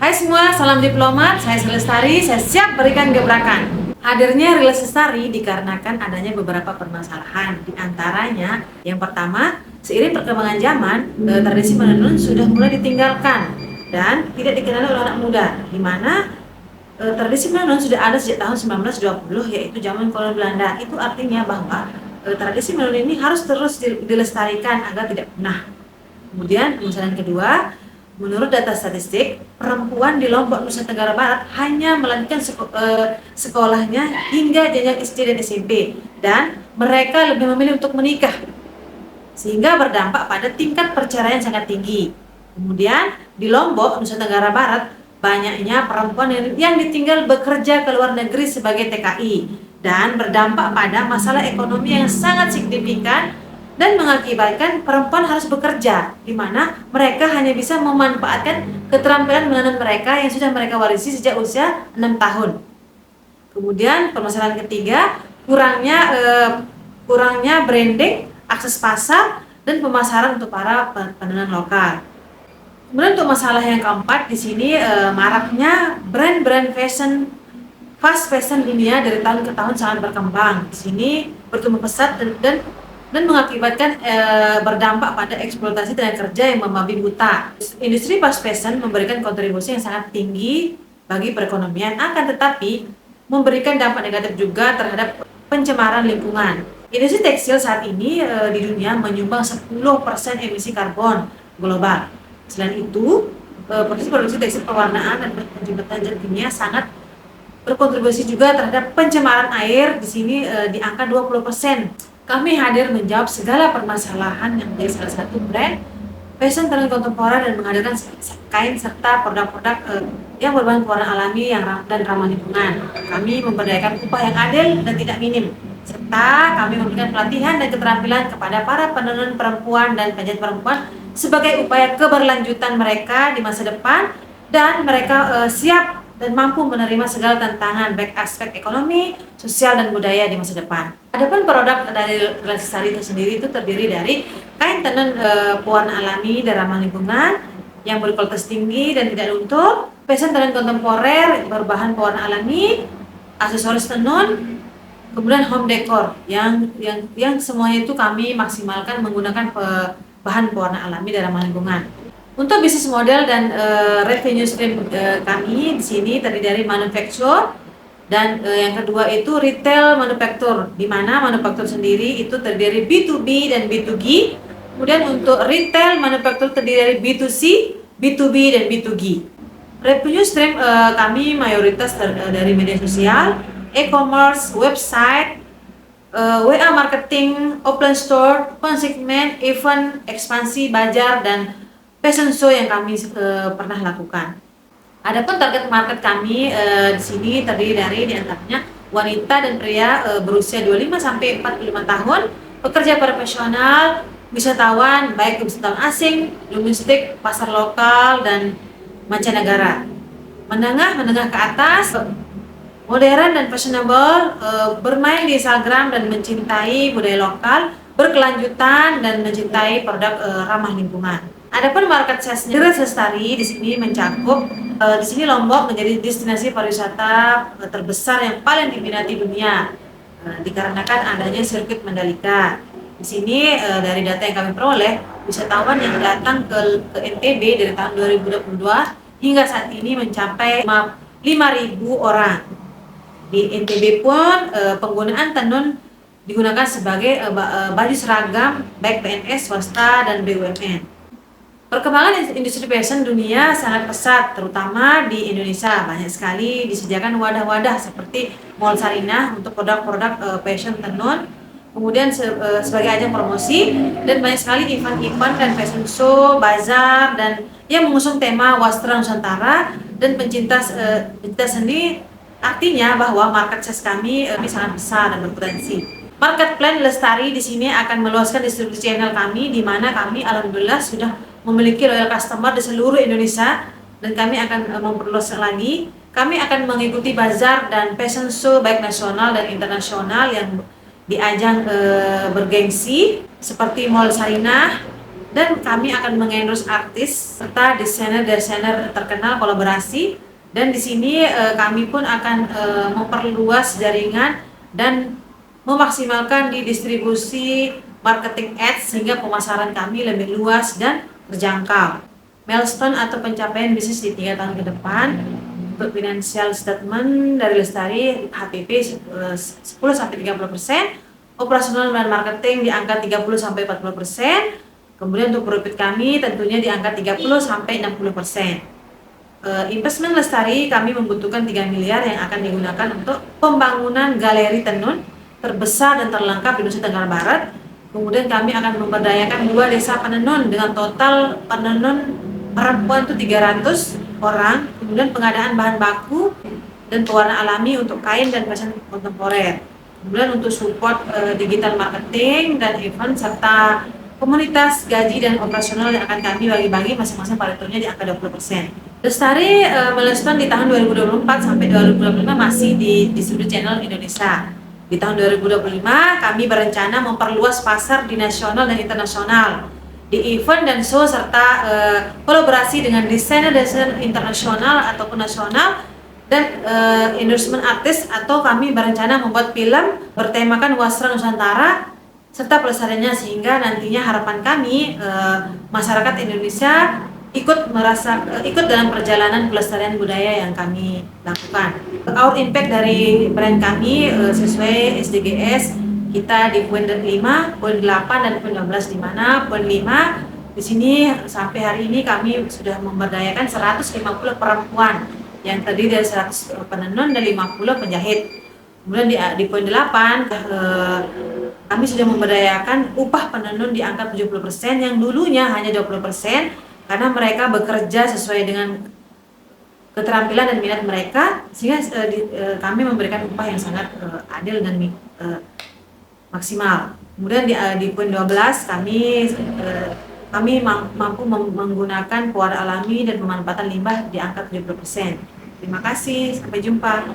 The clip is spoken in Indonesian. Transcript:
Hai semua, salam diplomat, saya Lestari, saya siap berikan gebrakan. Hadirnya Rilis Lestari dikarenakan adanya beberapa permasalahan. Di antaranya, yang pertama, seiring perkembangan zaman, tradisi menenun sudah mulai ditinggalkan dan tidak dikenal oleh anak muda, di mana tradisi menenun sudah ada sejak tahun 1920, yaitu zaman kolonial Belanda. Itu artinya bahwa tradisi menenun ini harus terus dilestarikan agar tidak punah. Kemudian permasalahan kedua, menurut data statistik, perempuan di Lombok, Nusa Tenggara Barat hanya melanjutkan sekolahnya hingga jenjang SD dan SMP, dan mereka lebih memilih untuk menikah, sehingga berdampak pada tingkat perceraian sangat tinggi. Kemudian di Lombok, Nusa Tenggara Barat, banyaknya perempuan yang ditinggal bekerja ke luar negeri sebagai TKI, dan berdampak pada masalah ekonomi yang sangat signifikan dan mengakibatkan perempuan harus bekerja, di mana mereka hanya bisa memanfaatkan keterampilan menenun mereka yang sudah mereka warisi sejak usia 6 tahun. Kemudian permasalahan ketiga, kurangnya branding, akses pasar, dan pemasaran untuk para penenun lokal. Kemudian untuk masalah yang keempat, di sini maraknya brand-brand fast fashion dunia dari tahun ke tahun sangat berkembang. Di sini berkembang pesat dan mengakibatkan berdampak pada eksploitasi tenaga kerja yang membabi buta. Industri fast fashion memberikan kontribusi yang sangat tinggi bagi perekonomian, akan tetapi memberikan dampak negatif juga terhadap pencemaran lingkungan. Industri tekstil saat ini di dunia menyumbang 10% emisi karbon global. Selain itu, produksi tekstil pewarnaan dan penjemputan zat kimia sangat berkontribusi juga terhadap pencemaran air. Di sini di angka 20%. Kami hadir menjawab segala permasalahan yang menjadi salah satu brand fashion tenun kontemporer dan menghadirkan kain serta produk-produk yang berbahan pewarna alami dan ramah lingkungan. Kami memberdayakan upah yang adil dan tidak minim, serta kami memberikan pelatihan dan keterampilan kepada para penenun perempuan dan penjahit perempuan sebagai upaya keberlanjutan mereka di masa depan, dan mereka siap dan mampu menerima segala tantangan baik aspek ekonomi, sosial, dan budaya di masa depan. Adapun produk dari Rilis Lestari itu sendiri itu terdiri dari kain tenun pewarna alami dan ramah lingkungan yang berkualitas tinggi dan tidak luntur, fashion tenun kontemporer berbahan pewarna alami, aksesoris tenun, kemudian home decor yang semuanya itu kami maksimalkan menggunakan bahan pewarna alami dan ramah lingkungan. Untuk bisnis model dan revenue stream kami di sini terdiri dari manufacture dan yang kedua itu retail manufacture, di mana manufacture sendiri itu terdiri dari B2B dan B2G. Kemudian untuk retail manufacture terdiri dari B2C, B2B dan B2G. Revenue stream kami mayoritas dari media sosial, e-commerce, website, WA marketing, offline store, consignment, event, ekspansi, bazar, dan fashion show yang kami pernah lakukan. Adapun target market kami di sini terdiri dari diantaranya wanita dan pria berusia 25 sampai 45 tahun, pekerja profesional, wisatawan baik wisatawan asing, domestik, pasar lokal, dan mancanegara. Menengah ke atas, modern dan fashionable, bermain di Instagram dan mencintai budaya lokal, berkelanjutan dan mencintai produk ramah lingkungan. Adapun market size-nya Rilis Lestari di sini mencakup di sini Lombok menjadi destinasi pariwisata terbesar yang paling diminati dunia dikarenakan adanya sirkuit Mandalika. Di sini dari data yang kami peroleh, wisatawan yang datang ke NTB dari tahun 2022 hingga saat ini mencapai 5.000 orang. Di NTB pun penggunaan tenun digunakan sebagai baju seragam baik PNS, swasta, dan BUMN. Perkembangan industri fashion dunia sangat pesat, terutama di Indonesia. Banyak sekali disediakan wadah-wadah seperti Mall Sarinah untuk produk-produk fashion tenun, kemudian sebagai ajang promosi, dan banyak sekali event-event dan fashion show, bazar, dan yang mengusung tema Wastra Nusantara dan pencinta seni. Artinya bahwa market size kami sangat besar dan berpotensi. Market plan Lestari di sini akan meluaskan distribusi channel kami, di mana kami alhamdulillah sudah memiliki loyal customer di seluruh Indonesia, dan kami akan memperluas lagi. Kami akan mengikuti bazar dan fashion show baik nasional dan internasional yang di ajang bergengsi seperti Mall Sarinah, Dan kami akan mengendorse artis serta desainer-desainer terkenal kolaborasi. Dan di sini kami pun akan memperluas jaringan dan memaksimalkan di distribusi marketing ads sehingga pemasaran kami lebih luas dan terjangkau. Milestone atau pencapaian bisnis di 3 tahun ke depan untuk financial statement dari Lestari HPP 10-30%, operasional dan marketing di angka 30-40%. Kemudian untuk profit kami tentunya di angka 30-60%. Investment Lestari kami membutuhkan 3 miliar yang akan digunakan untuk pembangunan galeri tenun terbesar dan terlengkap di Nusa Tenggara Barat. Kemudian kami akan memberdayakan 2 desa penenun dengan total penenun perempuan itu 300 orang. Kemudian pengadaan bahan baku dan pewarna alami untuk kain dan fashion kontemporer. Kemudian untuk support digital marketing dan event serta komunitas gaji dan operasional yang akan kami bagi-bagi masing-masing paritonya di angka 20%. Lestari milestone di tahun 2024 sampai 2025 masih di distribusi channel Indonesia. Di tahun 2025 kami berencana memperluas pasar di nasional dan internasional, di event dan show serta kolaborasi dengan desainer-desainer internasional ataupun nasional dan endorsement artis, atau kami berencana membuat film bertemakan wasra Nusantara serta pelestariannya, sehingga nantinya harapan kami masyarakat Indonesia ikut dalam perjalanan pelestarian budaya yang kami lakukan. Our impact dari brand kami sesuai SDGs kita di poin 5, poin 8 dan poin 12, di mana poin 5 di sini sampai hari ini kami sudah memberdayakan 150 perempuan yang terdiri dari 100 penenun dan 50 penjahit. Kemudian di poin 8 kami sudah memberdayakan upah penenun di angka 70% yang dulunya hanya 20%, karena mereka bekerja sesuai dengan keterampilan dan minat mereka, sehingga kami memberikan upah yang sangat adil dan maksimal. Kemudian di poin 12 kami mampu menggunakan pewarna alami dan pemanfaatan limbah di angka 70%. Terima kasih, sampai jumpa.